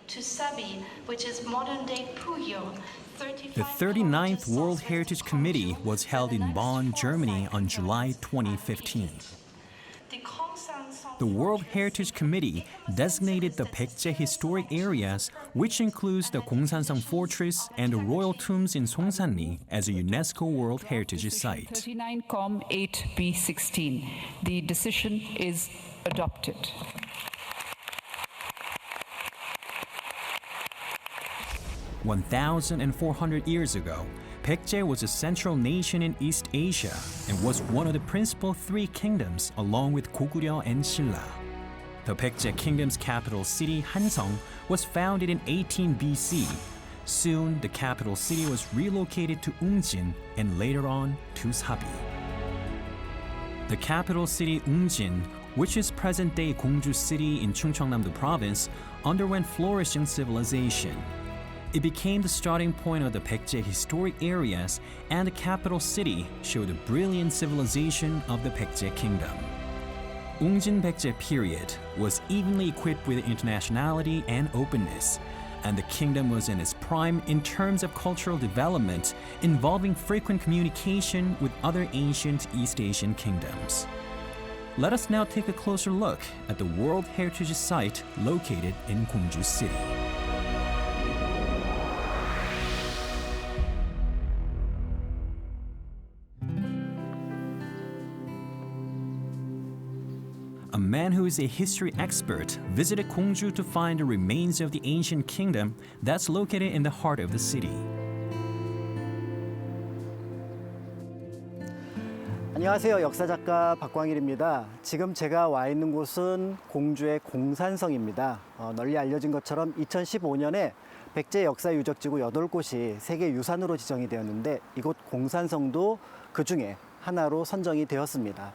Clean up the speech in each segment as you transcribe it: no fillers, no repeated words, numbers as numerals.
to Sabi, which is modern-day Puyo. The 39th World Heritage Committee was held in Bonn, Germany on July 2015. The World Heritage Committee designated the Baekje historic areas, which includes the Gongsanseong Fortress and the royal tombs in Songsanri, as a UNESCO World Heritage Site. 39-8B16. The decision is adopted. (1,400 years ago, Baekje was a central nation in East Asia and was one of the principal three kingdoms along with Goguryeo and Silla. The Baekje kingdom's capital city, Hanseong, was founded in 18 BC. Soon, the capital city was relocated to Ungjin and later on to Sabi. The capital city Ungjin, which is present-day Gwangju City in Chungcheongnam-do province, underwent flourishing civilization. It became the starting point of the Baekje historic areas, and the capital city showed the brilliant civilization of the Baekje kingdom. Ungjin Baekje period was evenly equipped with internationality and openness, and the kingdom was in its prime in terms of cultural development, involving frequent communication with other ancient East Asian kingdoms. Let us now take a closer look at the World Heritage Site located in Gwangju City. A man who is a history expert visited Gwangju to find the remains of the ancient kingdom that's located in the heart of the city. 안녕하세요. 역사작가 박광일입니다. 지금 제가 와 있는 곳은 공주의 공산성입니다. 널리 알려진 것처럼 2015년에 백제 역사 유적지구 8곳이 세계 유산으로 지정이 되었는데 이곳 공산성도 그 중에 하나로 선정이 되었습니다.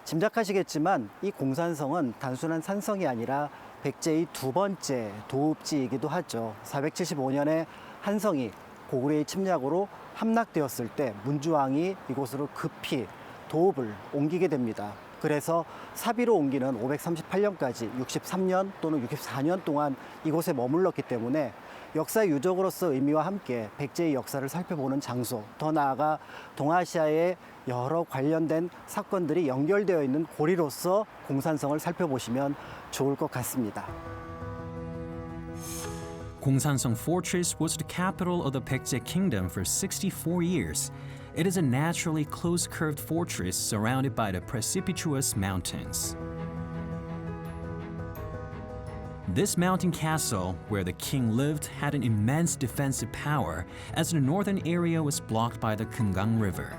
짐작하시겠지만 이 공산성은 단순한 산성이 아니라 백제의 두 번째 도읍지이기도 하죠. 475년에 한성이 고구려의 침략으로 함락되었을 때 문주왕이 이곳으로 급히 도읍을 옮기게 됩니다. 그래서 사비로 옮기는 538년까지 63년 또는 64년 동안 이곳에 머물렀기 때문에 역사 유적으로서 의미와 함께 백제의 역사를 살펴보는 장소, 더 나아가 동아시아의 여러 관련된 사건들이 연결되어 있는 고리로서 공산성을 살펴보시면 좋을 것 같습니다. Gongsanseong Fortress was the capital of the Baekje Kingdom for 64 years. It is a naturally close-curved fortress surrounded by the precipitous mountains. This mountain castle, where the king lived, had an immense defensive power, as the northern area was blocked by the Kumgang River.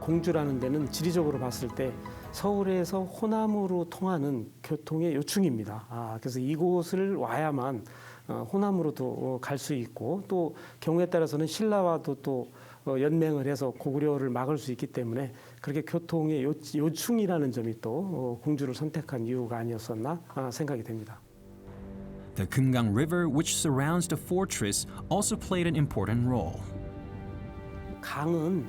공주라는 데는 지리적으로 봤을 때 서울에서 호남으로 통하는 교통의 요충입니다. 그래서 이곳을 와야만 호남으로도 갈 수 있고 또 경우에 따라서는 신라와도 또 연맹을 해서 고구려를 막을 수 있기 때문에 그렇게 교통의 요충이라는 점이 또 공주를 선택한 이유가 아니었었나 생각이 됩니다. The Kumgang River, which surrounds the fortress, also played an important role. 강은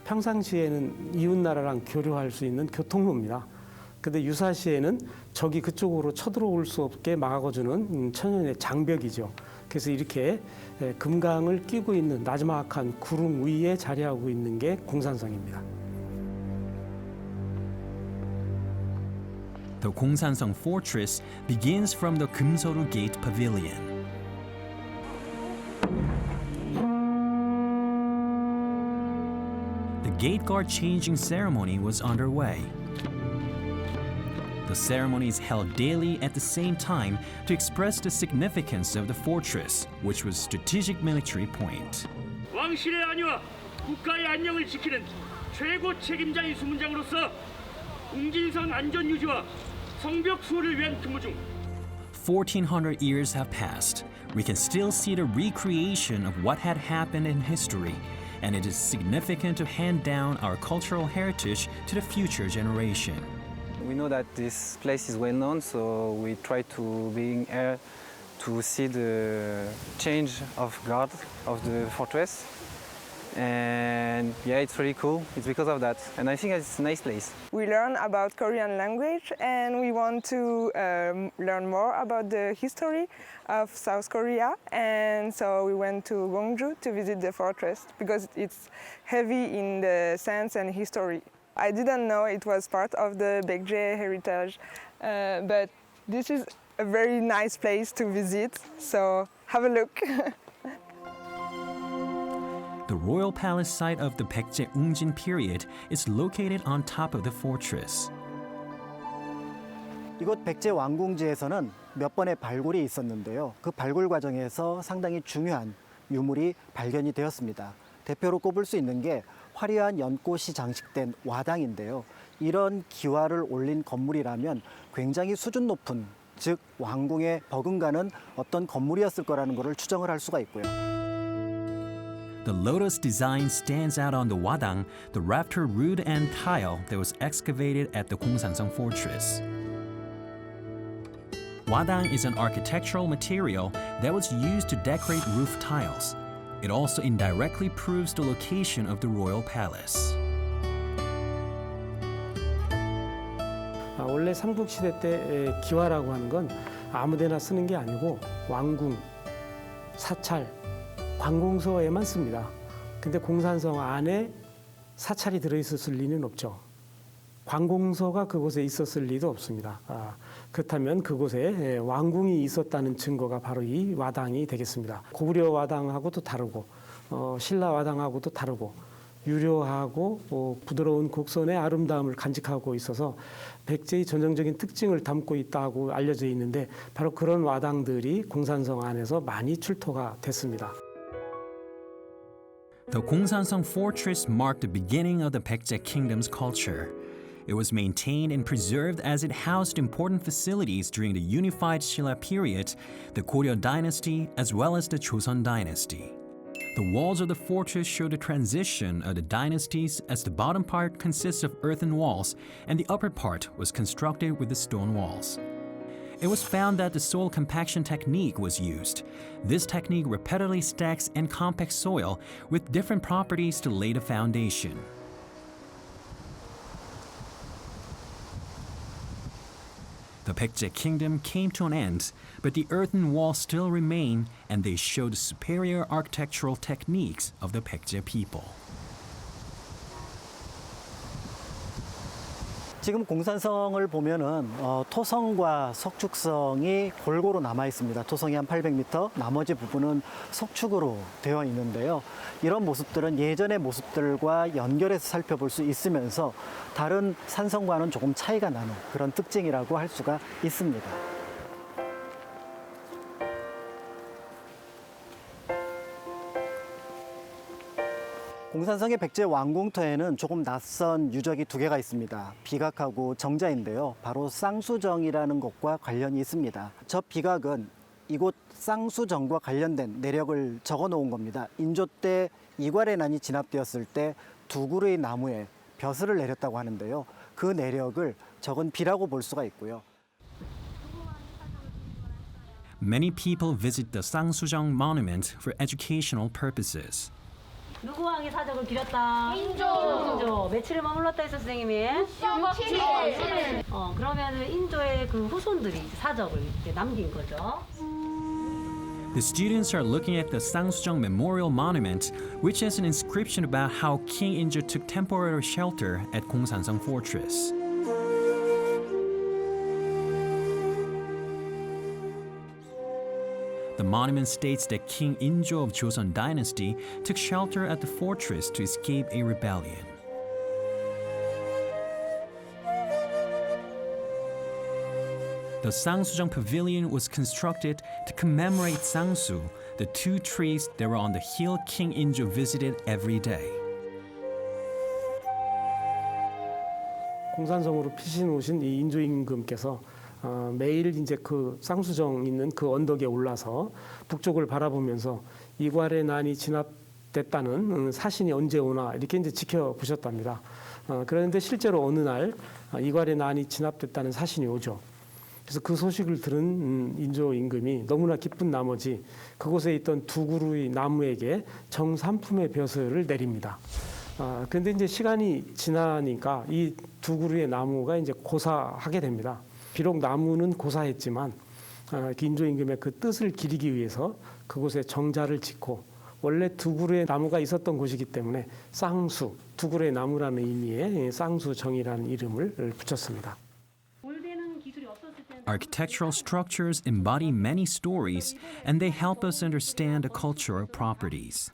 평상시에는 이웃 나라랑 교류할 수 있는 교통로입니다. 근데 유사시에는 적이 그쪽으로 쳐들어올 수 없게 막아주는 천연의 장벽이죠. 그래서 이렇게 금강을 끼고 있는 나지막한 구름 위에 자리하고 있는 게 공산성입니다. The Gongsanseong Fortress begins from the Kumsoru Gate Pavilion. The gate guard changing ceremony was underway. The ceremony is held daily at the same time to express the significance of the fortress, which was a strategic military point. 왕실의 안위와 국가의 안녕을 지키는 최고 책임자의 수문장으로서 웅진성 안전 유지와 성벽 수호를 위한 근무 중 1,400 years have passed. We can still see the recreation of what had happened in history, and it is significant to hand down our cultural heritage to the future generation. We know that this place is well known, so we try to being here to see the change of guard of the fortress. and yeah, it's really cool. It's because of that, and I think it's a nice place. We learn about Korean language and we want to learn more about the history of South Korea, and so we went to Gwangju to visit the fortress because it's heavy in the sense and history. I didn't know it was part of the Baekje heritage, but this is a very nice place to visit, so have a look. The royal palace site of the Baekje Ungjin period is located on top of the fortress. 이곳 백제 왕궁지에서는 몇 번의 발굴이 있었는데요. 그 발굴 과정에서 상당히 중요한 유물이 발견이 되었습니다. 대표로 꼽을 수 있는 게 화려한 연꽃이 장식된 와당인데요. 이런 기와를 올린 건물이라면 굉장히 수준 높은, 즉 왕궁에 버금가는 어떤 건물이었을 거라는 것을 추정을 할 수가 있고요. The lotus design stands out on the wadang, the rafter root and tile that was excavated at the Gongsanseong fortress. Wadang is an architectural material that was used to decorate roof tiles. It also indirectly proves the location of the royal palace. 원래 삼국시대 때 기와라고 하는 건 아무데나 쓰는 게 아니고 왕궁, 사찰, 관공서에만 씁니다. 근데 공산성 안에 사찰이 들어있었을 리는 없죠. 관공서가 그곳에 있었을 리도 없습니다. 그렇다면 그곳에 왕궁이 있었다는 증거가 바로 이 와당이 되겠습니다. 고구려 와당하고도 다르고 신라 와당하고도 다르고 유려하고 부드러운 곡선의 아름다움을 간직하고 있어서 백제의 전형적인 특징을 담고 있다고 알려져 있는데 바로 그런 와당들이 공산성 안에서 많이 출토가 됐습니다. The Gongsanseong fortress marked the beginning of the Baekje kingdom's culture. It was maintained and preserved as it housed important facilities during the unified Shilla period, the Goryeo dynasty, as well as the Joseon dynasty. The walls of the fortress show the transition of the dynasties, as the bottom part consists of earthen walls and the upper part was constructed with the stone walls. It was found that the soil compaction technique was used. This technique repeatedly stacks and compacts soil with different properties to lay the foundation. The Baekje kingdom came to an end, but the earthen walls still remain, and they show the superior architectural techniques of the Baekje people. 지금 공산성을 보면은 토성과 석축성이 골고루 남아 있습니다. 토성이 한 800m, 나머지 부분은 석축으로 되어 있는데요. 이런 모습들은 예전의 모습들과 연결해서 살펴볼 수 있으면서 다른 산성과는 조금 차이가 나는 그런 특징이라고 할 수가 있습니다. 공산성의 백제 왕궁터에는 조금 낯선 유적이 두 개가 있습니다. 비각하고 정자인데요. 바로 쌍수정이라는 것과 관련이 있습니다. 저 비각은 이곳 쌍수정과 관련된 내력을 적어 놓은 겁니다. 인조 때 이괄의 난이 진압되었을 때 두 그루의 나무에 벼슬을 내렸다고 하는데요. 그 내력을 적은 비라고 볼 수가 있고요. Many people visit the Sangsujong monument for educational purposes. 누구 왕이 사적을 기렸다? 인조. 며칠을 머물렀다 했어, 선생님이? 6일. 그러면은 인조의 그 후손들이 사적을 이렇게 남긴 거죠. The students are looking at the Sangsujong Memorial Monument, which has an inscription about how King Injo took temporary shelter at Gongsanseong Fortress. The monument states that King Injo of Joseon Dynasty took shelter at the fortress to escape a rebellion. The Sangsujong Pavilion was constructed to commemorate Sangsu, the two trees that were on the hill King Injo visited every day. 공산성으로 피신 오신 이 인조 임금께서 매일 이제 그 쌍수정 있는 그 언덕에 올라서 북쪽을 바라보면서 이괄의 난이 진압됐다는 사신이 언제 오나 이렇게 이제 지켜보셨답니다. 그런데 실제로 어느 날 이괄의 난이 진압됐다는 사신이 오죠. 그래서 그 소식을 들은 인조 임금이 너무나 기쁜 나머지 그곳에 있던 두 그루의 나무에게 정삼품의 벼슬을 내립니다. 그런데 이제 시간이 지나니까 이 두 그루의 나무가 이제 고사하게 됩니다. 비록 나무는 고사했지만 인조 임금의 그 뜻을 기리기 위해서 그곳에 정자를 짓고 원래 두 그루의 나무가 있었던 곳이기 때문에 쌍수, 두 그루의 나무라는 의미의 쌍수정이라는 이름을 붙였습니다. Architectural structures embody many stories, and they help us understand the cultural properties.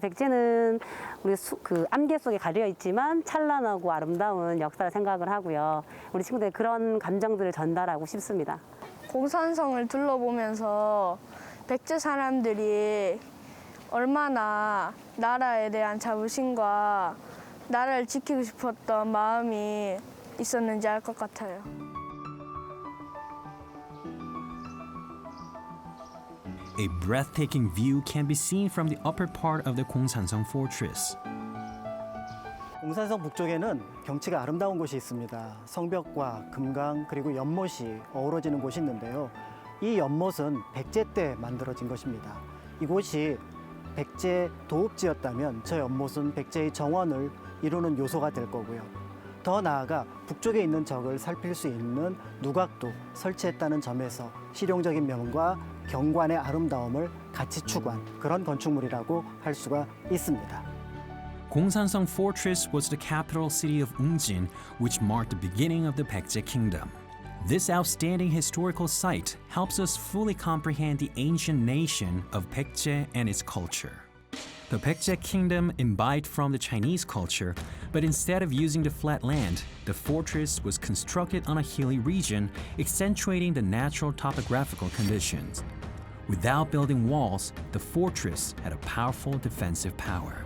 백제는 우리 그 암기 속에 가려 있지만 찬란하고 아름다운 역사를 생각을 하고요. 우리 친구들 그런 감정들을 전달하고 싶습니다. 공산성을 둘러보면서 백제 사람들이 얼마나 나라에 대한 자부심과 나라를 지키고 싶었던 마음이 있었는지 알 것 같아요. A breathtaking view can be seen from the upper part of the Gongsanseong Fortress. 공산성 북쪽에는 경치가 아름다운 곳이 있습니다. 성벽과 금강 그리고 연못이 어우러지는 곳이 있는데요. 이 연못은 백제 때 만들어진 것입니다. 이곳이 백제 도읍지였다면 저 연못은 백제의 정원을 이루는 요소가 될 거고요. 더 나아가 북쪽에 있는 적을 살필 수 있는 누각도 설치했다는 점에서 실용적인 면과 경관의 아름다움을 같이 추구한 그런 건축물이라고 할 수가 있습니다. Gongsanseong Fortress was the capital city of Ungjin, which marked the beginning of the Baekje Kingdom. This outstanding historical site helps us fully comprehend the ancient nation of Baekje and its culture. The Baekje Kingdom imbibed from the Chinese culture, but instead of using the flat land, the fortress was constructed on a hilly region, accentuating the natural topographical conditions. Without building walls, the fortress had a powerful defensive power.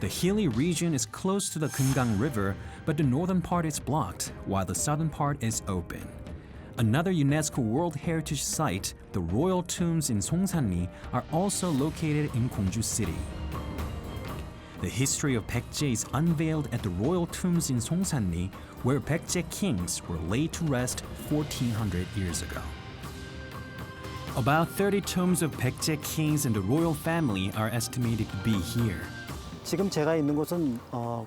The hilly region is close to the Kumgang River, but the northern part is blocked, while the southern part is open. Another UNESCO World Heritage Site, the Royal Tombs in Songsanri, are also located in Gwangju City. The history of Baekje is unveiled at the Royal Tombs in Songsanri, where Baekje kings were laid to rest 1400 years ago. About 30 tombs of Baekje kings and the royal family are estimated to be here. 지금 제가 있는 곳은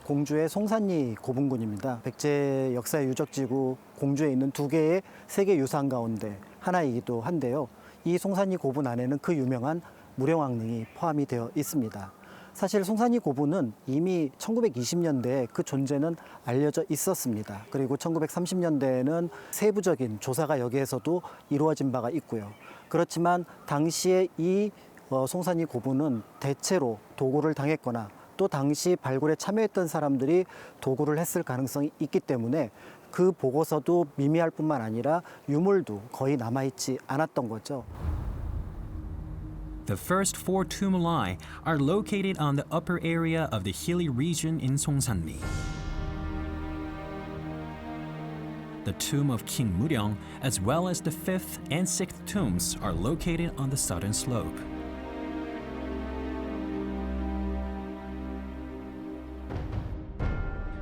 공주의 송산리 고분군입니다. 백제 역사 유적지구 공주에 있는 두 개의 세계 유산 가운데 하나이기도 한데요. 이 송산리 고분 안에는 그 유명한 무령왕릉이 포함이 되어 있습니다. 사실 송산리 고분은 이미 1920년대에 그 존재는 알려져 있었습니다. 그리고 1930년대에는 세부적인 조사가 여기에서도 이루어진 바가 있고요. 그렇지만 당시에 이 송산리 고분은 대체로 도굴을 당했거나 또 당시 발굴에 참여했던 사람들이 도굴을 했을 가능성이 있기 때문에 그 보고서도 미미할 뿐만 아니라 유물도 거의 남아있지 않았던 거죠. The first four tumuli are located on the upper area of the hilly region in Songsanri. The tomb of King Muryong, as well as the fifth and sixth tombs, are located on the southern slope.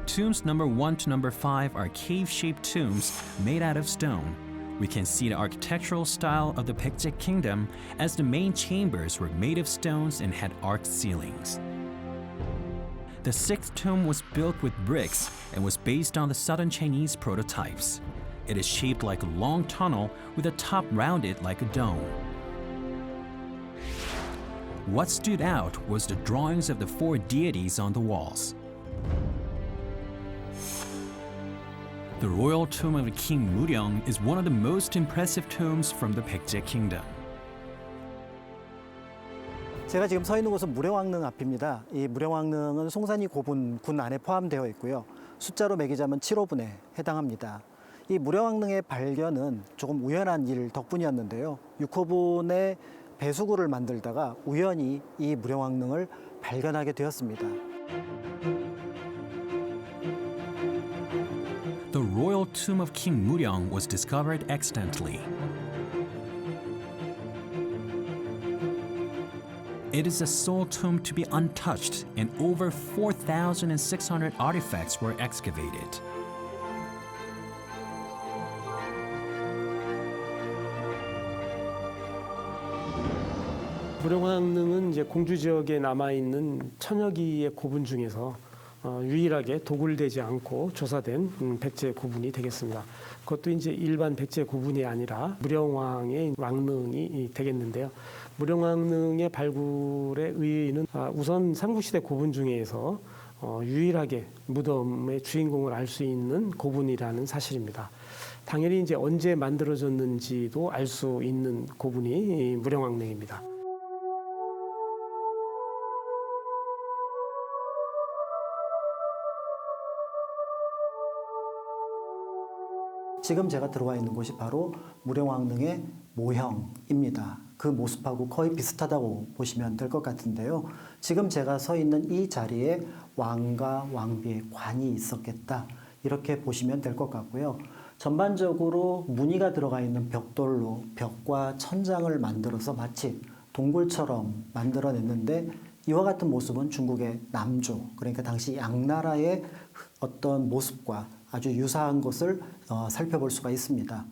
Tombs number 1 to number 5 are cave-shaped tombs made out of stone. We can see the architectural style of the Baekje Kingdom as the main chambers were made of stones and had arched ceilings. The sixth tomb was built with bricks and was based on the southern Chinese prototypes. It is shaped like a long tunnel with a top rounded like a dome. What stood out was the drawings of the four deities on the walls. The royal tomb of King Muryong is one of the most impressive tombs from the Baekje Kingdom. 제가 지금 서 있는 곳은 무령왕릉 앞입니다. 이 무령왕릉은 송산리 고분 군 안에 포함되어 있고요. 숫자로 매기자면 7호분에 해당합니다. 이 무령왕릉의 발견은 조금 우연한 일 덕분이었는데요. 6호분의 배수구를 만들다가 우연히 이 무령왕릉을 발견하게 되었습니다. The royal tomb of King Muryong was discovered accidentally. It is the sole tomb to be untouched, and over 4,600 artifacts were excavated. 무령왕릉은 이제 공주 지역에 남아 있는 천여 기의 고분 중에서 유일하게 도굴되지 않고 조사된 백제 고분이 되겠습니다. 그것도 이제 일반 백제 고분이 아니라 무령왕의 왕릉이 되겠는데요. 무령왕릉의 발굴의 의의는 우선 삼국시대 고분 중에서 유일하게 무덤의 주인공을 알 수 있는 고분이라는 사실입니다. 당연히 이제 언제 만들어졌는지도 알 수 있는 고분이 무령왕릉입니다. 지금 제가 들어와 있는 곳이 바로 무령왕릉의 모형입니다. 그 모습하고 거의 비슷하다고 보시면 될 것 같은데요. 지금 제가 서 있는 이 자리에 왕과 왕비의 관이 있었겠다. 이렇게 보시면 될 것 같고요. 전반적으로 무늬가 들어가 있는 벽돌로 벽과 천장을 만들어서 마치 동굴처럼 만들어냈는데 이와 같은 모습은 중국의 남조, 그러니까 당시 양나라의 어떤 모습과 아주 유사한 것을 살펴볼 수가 있습니다.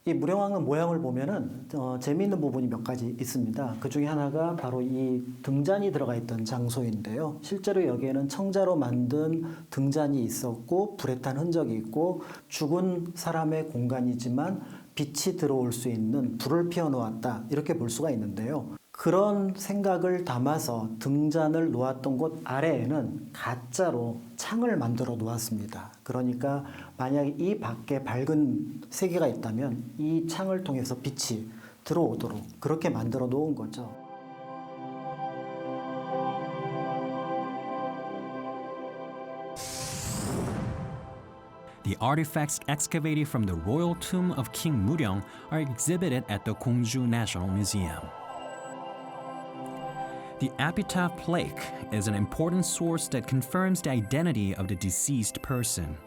이 무령왕릉 모양을 보면은 재미있는 부분이 몇 가지 있습니다. 그 중에 하나가 바로 이 등잔이 들어가 있던 장소인데요. 실제로 여기에는 청자로 만든 등잔이 있었고 불에 탄 흔적이 있고 죽은 사람의 공간이지만 빛이 들어올 수 있는 불을 피워놓았다 이렇게 볼 수가 있는데요. 그런 생각을 담아서 등잔을 놓았던 곳 아래에는 가짜로 창을 만들어 놓았습니다. 그러니까 만약에 이 밖에 밝은 세계가 있다면 이 창을 통해서 빛이 들어오도록 그렇게 만들어 놓은 거죠. The artifacts excavated from the royal tomb of King Muryong are exhibited at the Gwangju National Museum. The epitaph plaque is an important source that confirms the identity of the deceased person.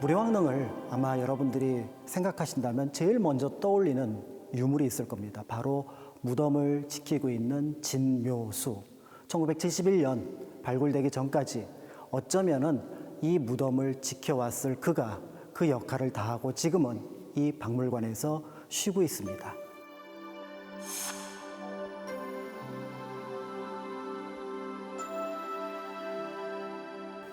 무령왕릉을 아마 여러분들이 생각하신다면 제일 먼저 떠올리는 유물이 있을 겁니다. 바로 무덤을 지키고 있는 진묘수. 1971년 발굴되기 전까지 어쩌면은 이 무덤을 지켜왔을 그가 그 역할을 다하고 지금은 이 박물관에서 쉬고 있습니다.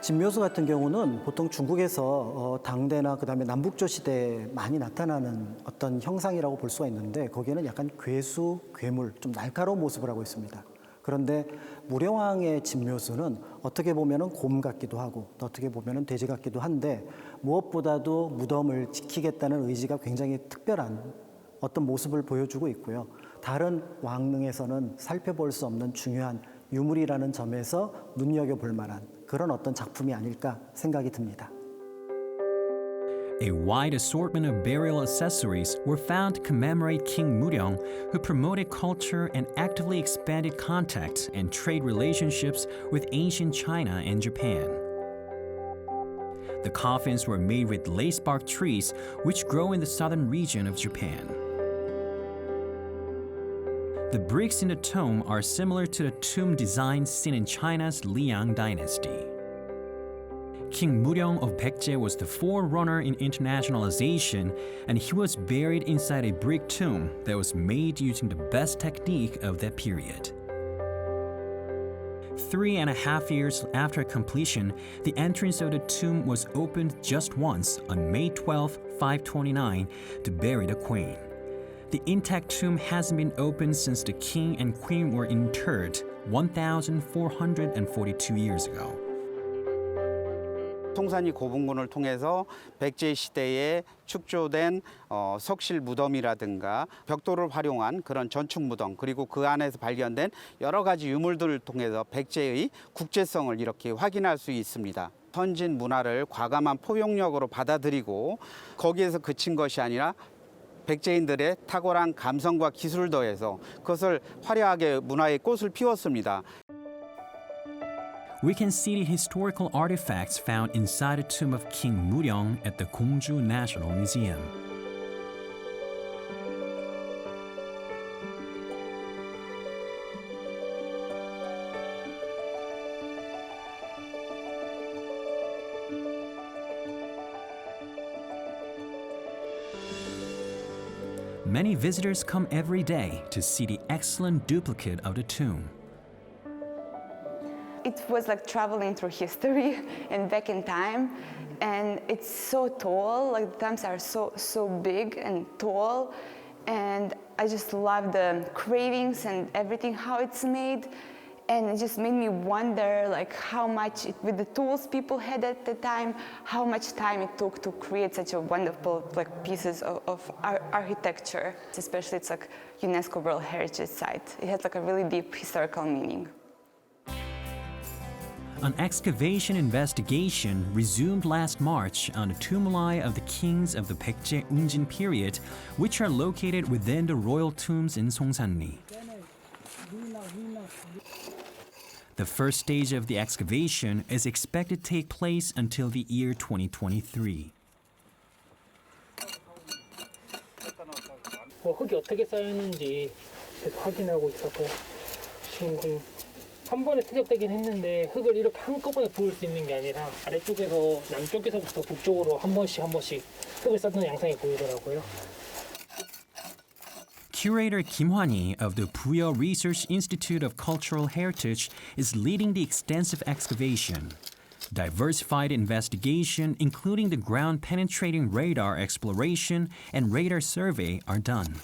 진묘수 같은 경우는 보통 중국에서 당대나 그다음에 남북조 시대에 많이 나타나는 어떤 형상이라고 볼 수가 있는데 거기에는 약간 괴수, 괴물, 좀 날카로운 모습을 하고 있습니다. 그런데 무령왕의 진묘수는 어떻게 보면은 곰 같기도 하고 또 어떻게 보면은 돼지 같기도 한데 무엇보다도 무덤을 지키겠다는 의지가 굉장히 특별한 어떤 모습을 보여주고 있고요. 다른 왕릉에서는 살펴볼 수 없는 중요한 유물이라는 점에서 눈여겨볼 만한 그런 어떤 작품이 아닐까 생각이 듭니다. A wide assortment of burial accessories were found to commemorate King Muryong, who promoted culture and actively expanded contacts and trade relationships with ancient China and Japan. The coffins were made with lacebark trees, which grow in the southern region of Japan. The bricks in the tomb are similar to the tomb designs seen in China's Liang dynasty. King Muryong of Baekje was the forerunner in internationalization, and he was buried inside a brick tomb that was made using the best technique of that period. 3.5 years after completion, the entrance of the tomb was opened just once on May 12, 529, to bury the queen. The intact tomb hasn't been opened since the king and queen were interred 1,442 years ago. 통산이 고분군을 통해서 백제 시대에 축조된 석실 무덤이라든가 벽돌을 활용한 그런 전축 무덤 그리고 그 안에서 발견된 여러 가지 유물들을 통해서 백제의 국제성을 이렇게 확인할 수 있습니다. 선진 문화를 과감한 포용력으로 받아들이고 거기에서 그친 것이 아니라 백제인들의 탁월한 감성과 기술을 더해서 그것을 화려하게 문화의 꽃을 피웠습니다. We can see the historical artifacts found inside the tomb of King Muryong at the Gongju National Museum. Many visitors come every day to see the excellent duplicate of the tomb. It was like traveling through history and back in time, and it's so tall, like the tombs are so big and tall, and I just love the carvings and everything, how it's made. And it just made me wonder, like, how much, with the tools people had at the time, how much time it took to create such a wonderful, like, pieces of architecture. Especially, it's like UNESCO World Heritage Site. It has like a really deep historical meaning. An excavation investigation resumed last March on the tumuli of the kings of the Baekje Unjin period, which are located within the royal tombs in Songsanri. The first stage of the excavation is expected to take place until the year 2023. 흙이 어떻게 쌓였는지 계속 확인하고 있어서 지금 한 번에 퇴적되긴 했는데 흙을 이렇게 한꺼번에 부을 수 있는 게 아니라 아래쪽에서 남쪽에서부터 북쪽으로 한 번씩 흙을 쌓는 양상이 보이더라고요. Curator Kim Hwan-hee of the Puyo Research Institute of Cultural Heritage is leading the extensive excavation. Diversified investigation, including the ground-penetrating radar exploration and radar survey, are done.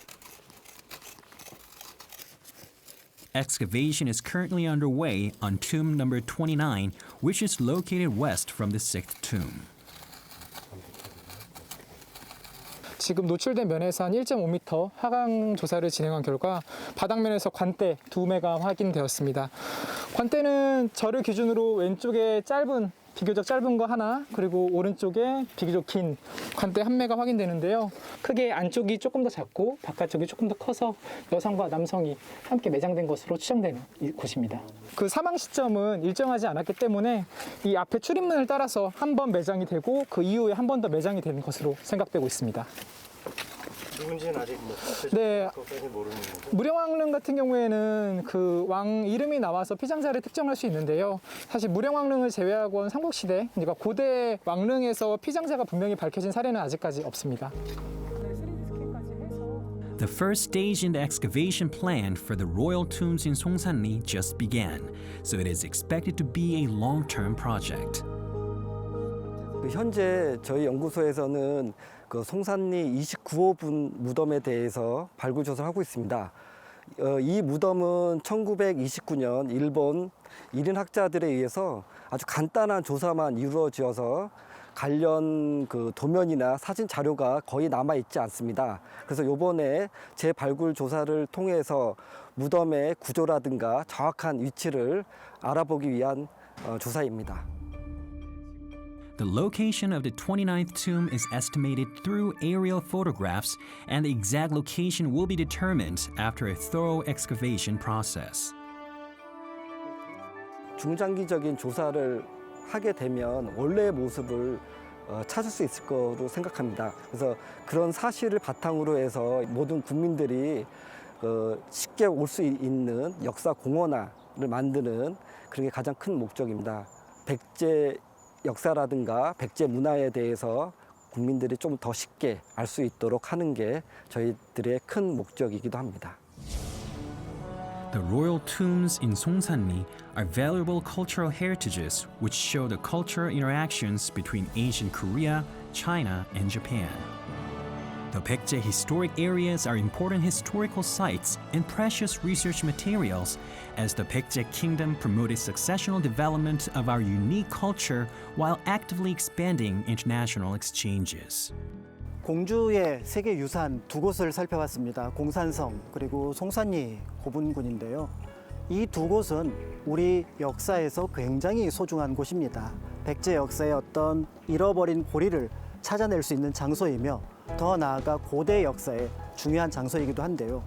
Excavation is currently underway on tomb number 29, which is located west from the 6th tomb. 지금 노출된 면에서 한 1.5m 하강 조사를 진행한 결과 바닥면에서 관대 2매가 확인되었습니다. 관대는 저를 기준으로 왼쪽에 비교적 짧은 거 하나, 그리고 오른쪽에 비교적 긴 관대 1매가 확인되는데요. 크게 안쪽이 조금 더 작고 바깥쪽이 조금 더 커서 여성과 남성이 함께 매장된 것으로 추정되는 곳입니다. 그 사망 시점은 일정하지 않았기 때문에 이 앞에 출입문을 따라서 한 번 매장이 되고 그 이후에 한 번 더 매장이 되는 것으로 생각되고 있습니다. 누군지는 아직 네, 모르는 거죠? 무령왕릉 같은 경우에는 그 왕 이름이 나와서 피장자를 특정할 수 있는데요. 사실 무령왕릉을 제외하고는 삼국시대, 그러니까 고대 왕릉에서 피장자가 분명히 밝혀진 사례는 아직까지 없습니다. The first stage in the excavation plan for the royal tombs in Songsanri just began, so it is expected to be a long-term project. 현재 저희 연구소에서는 그 송산리 29호분 무덤에 대해서 발굴 조사를 하고 있습니다. 이 무덤은 1929년 일본 1인 학자들에 의해서 아주 간단한 조사만 이루어져서 관련 그 도면이나 사진 자료가 거의 남아 있지 않습니다. 그래서 이번에 재발굴 조사를 통해서 무덤의 구조라든가 정확한 위치를 알아보기 위한 조사입니다. The location of the 29th tomb is estimated through aerial photographs, and the exact location will be determined after a thorough excavation process. 중장기적인 조사를 하게 되면 원래의 모습을 찾을 수 있을 거로 생각합니다. 그래서 그런 사실을 바탕으로 해서 모든 국민들이 쉽게 올 수 있는 역사 공원화를 만드는 그런 게 가장 큰 목적입니다. 백제 역사라든가 백제 문화에 대해서 국민들이 좀 더 쉽게 알 수 있도록 하는 게 저희들의 큰 목적이기도 합니다. The royal tombs in Songsanri are valuable cultural heritages which show the cultural interactions between ancient Korea, China, and Japan. The Baekje historic areas are important historical sites and precious research materials as the Baekje kingdom promoted successional development of our unique culture while actively expanding international exchanges. 공주의 세계 유산 두 곳을 살펴봤습니다. 공산성 그리고 송산리 고분군인데요. 이 두 곳은 우리 역사에서 굉장히 소중한 곳입니다. 백제 역사의 어떤 잃어버린 고리를 찾아낼 수 있는 장소이며 더 나아가 고대 역사의 중요한 장소이기도 한데요.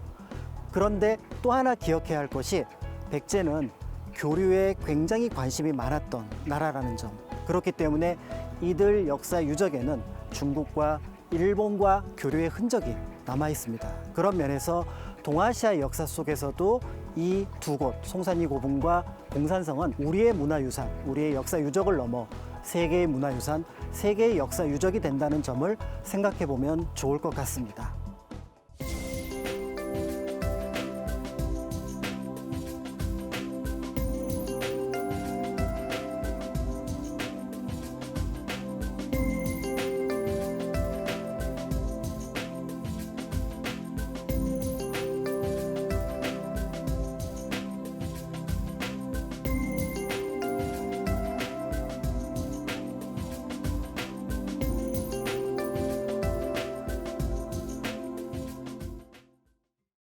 그런데 또 하나 기억해야 할 것이 백제는 교류에 굉장히 관심이 많았던 나라라는 점. 그렇기 때문에 이들 역사 유적에는 중국과 일본과 교류의 흔적이 남아 있습니다. 그런 면에서 동아시아 역사 속에서도 이 두 곳, 송산리 고분과 공산성은 우리의 문화유산, 우리의 역사 유적을 넘어 세계의 문화유산, 세계의 역사 유적이 된다는 점을 생각해 보면 좋을 것 같습니다.